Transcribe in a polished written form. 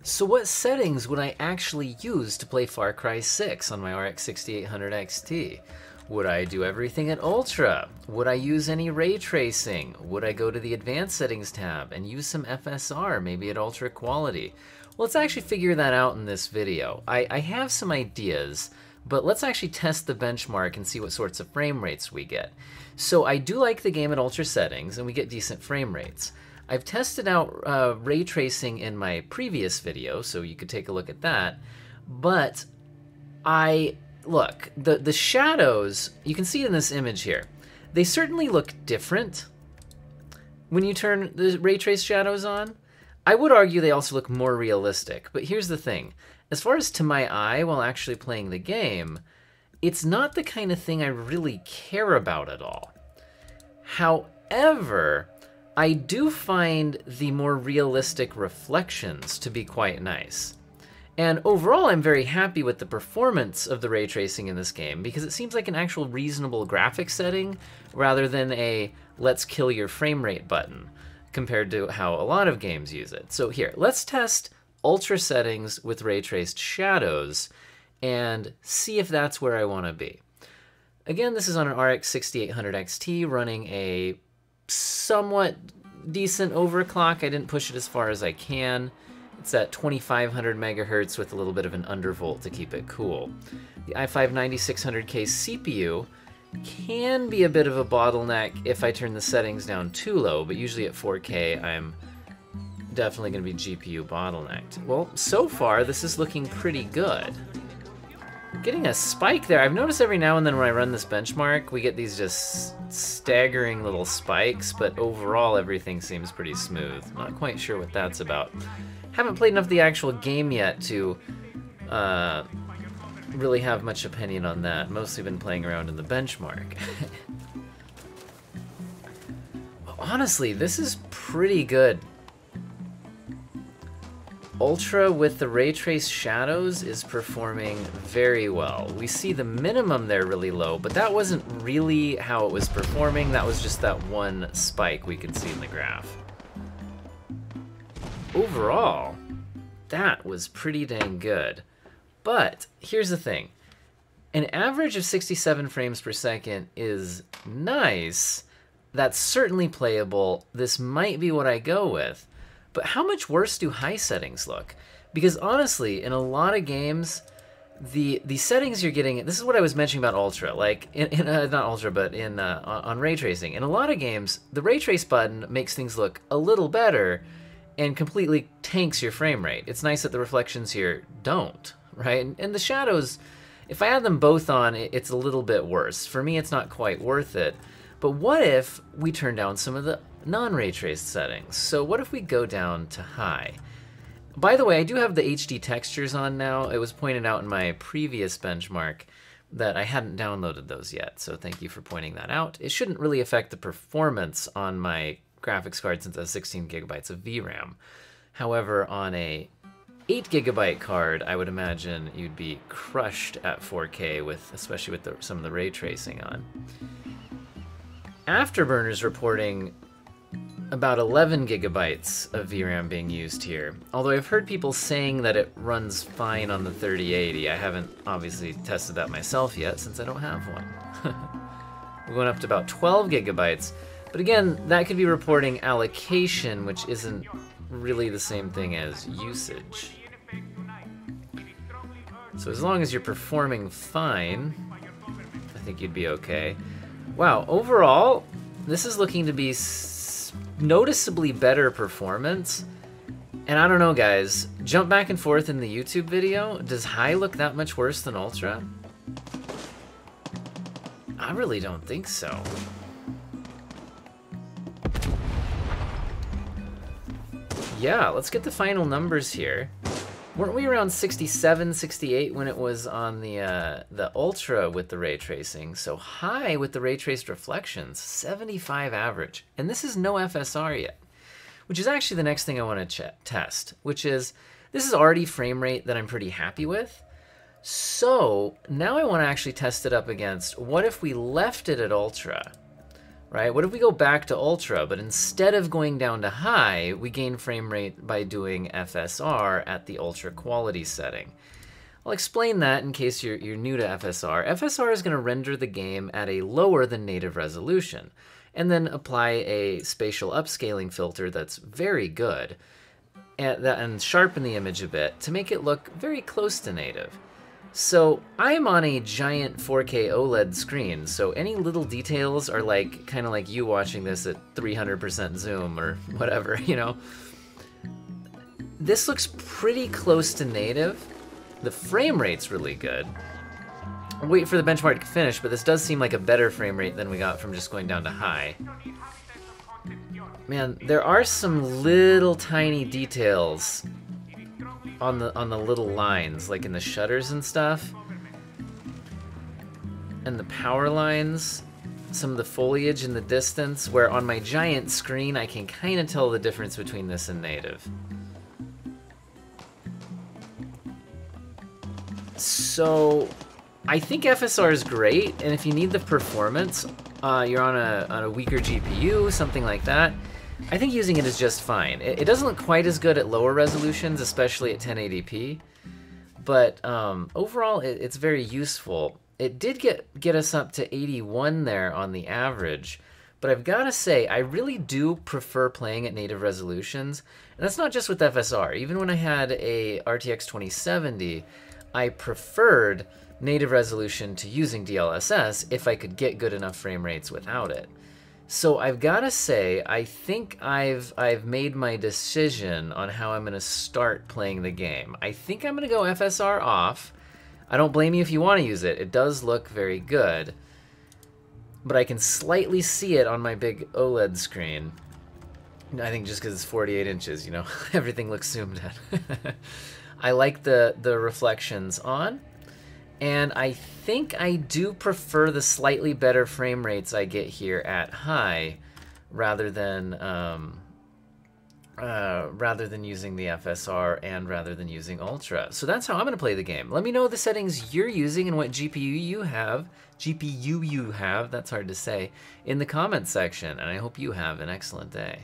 So what settings would I actually use to play Far Cry 6 on my RX 6800 XT? Would I do everything at Ultra? Would I use any ray tracing? Would I go to the Advanced Settings tab and use some FSR, maybe at UltraQuality? Well, let's actually figure that out in this video. I have some ideas, but let's actually test the benchmark and see what sorts of frame rates we get. So I do like the game at Ultra settings, and we get decent frame rates. I've tested out ray tracing in my previous video, so you could take a look at that. But look, the shadows, you can see in this image here, they certainly look different when you turn the ray trace shadows on. I would argue they also look more realistic, but here's the thing. As far as to my eye while actually playing the game, it's not the kind of thing I really care about at all. However, I do find the more realistic reflections to be quite nice. And overall, I'm very happy with the performance of the ray tracing in this game because it seems like an actual reasonable graphic setting rather than a let's kill your frame rate button compared to how a lot of games use it. So here, let's test Ultra settings with ray traced shadows and see if that's where I want to be. Again, this is on an RX 6800 XT running a somewhat decent overclock. I didn't push it as far as I can. It's at 2500 megahertz with a little bit of an undervolt to keep it cool. The i5 9600K CPU can be a bit of a bottleneck if I turn the settings down too low, but usually at 4K I'm definitely going to be GPU bottlenecked. Well, so far this is looking pretty good. Getting a spike there. I've noticed every now and then when I run this benchmark, we get these just staggering little spikes, but overall everything seems pretty smooth. Not quite sure what that's about. Haven't played enough of the actual game yet to really have much opinion on that. Mostly been playing around in the benchmark. Honestly, this is pretty good. Ultra with the ray trace shadows is performing very well. We see the minimum there really low, but that wasn't really how it was performing. That was just that one spike we could see in the graph. Overall, that was pretty dang good. But here's the thing. An average of 67 frames per second is nice. That's certainly playable. This might be what I go with. But how much worse do high settings look? Because honestly, in a lot of games, the settings you're getting, this is what I was mentioning about Ultra, like, not Ultra, but on ray tracing. In a lot of games, the ray trace button makes things look a little better and completely tanks your frame rate. It's nice that the reflections here don't, right? And the shadows, if I add them both on, it's a little bit worse. For me, it's not quite worth it. But what if we turn down some of the non-ray traced settings? So what if we go down to high? By the way, I do have the HD textures on now. It was pointed out in my previous benchmark that I hadn't downloaded those yet, so thank you for pointing that out. It shouldn't really affect the performance on my graphics card since it has 16 gigabytes of VRAM. However, on a 8 gigabyte card, I would imagine you'd be crushed at 4K, especially with some of the ray tracing on. Afterburner's reporting about 11 gigabytes of VRAM being used here. Although I've heard people saying that it runs fine on the 3080. I haven't obviously tested that myself yet since I don't have one. We're going up to about 12 gigabytes. But again, that could be reporting allocation, which isn't really the same thing as usage. So as long as you're performing fine, I think you'd be okay. Wow, overall, this is looking to be noticeably better performance. And I don't know, guys, jump back and forth in the YouTube video. Does high look that much worse than Ultra? I really don't think so. Yeah, let's get the final numbers here. Weren't we around 67, 68 when it was on the Ultra with the ray tracing? So high with the ray traced reflections, 75 average. And this is no FSR yet, which is actually the next thing I want to test, which is, this is already frame rate that I'm pretty happy with. So now I want to actually test it up against, what if we left it at Ultra, right? What if we go back to ultra, but instead of going down to high, we gain frame rate by doing FSR at the ultra quality setting? I'll explain that in case you're new to FSR. FSR is going to render the game at a lower than native resolution, and then apply a spatial upscaling filter that's very good, and sharpen the image a bit to make it look very close to native. So I'm on a giant 4K OLED screen, so any little details are like kind of like you watching this at 300% zoom or whatever, you know. This looks pretty close to native. The frame rate's really good. I'll wait for the benchmark to finish, but this does seem like a better frame rate than we got from just going down to high. Man, there are some little tiny details on the little lines, like in the shutters and stuff. And the power lines, some of the foliage in the distance, where on my giant screen I can kind of tell the difference between this and native. So I think FSR is great, and if you need the performance, you're on a weaker GPU, something like that, I think using it is just fine. It doesn't look quite as good at lower resolutions, especially at 1080p, but overall it's very useful. It did get us up to 81 there on the average, but I've got to say, I really do prefer playing at native resolutions, and that's not just with FSR. Even when I had a RTX 2070, I preferred native resolution to using DLSS if I could get good enough frame rates without it. So I've got to say, I think I've made my decision on how I'm going to start playing the game. I think I'm going to go FSR off. I don't blame you if you want to use it. It does look very good. But I can slightly see it on my big OLED screen. I think just because it's 48 inches, you know, everything looks zoomed in. I like the reflections on, and I think I do prefer the slightly better frame rates I get here at high, rather than using the FSR and rather than using ultra. So that's how I'm going to play the game. Let me know the settings you're using and what GPU you have, that's hard to say, in the comments section, and I hope you have an excellent day.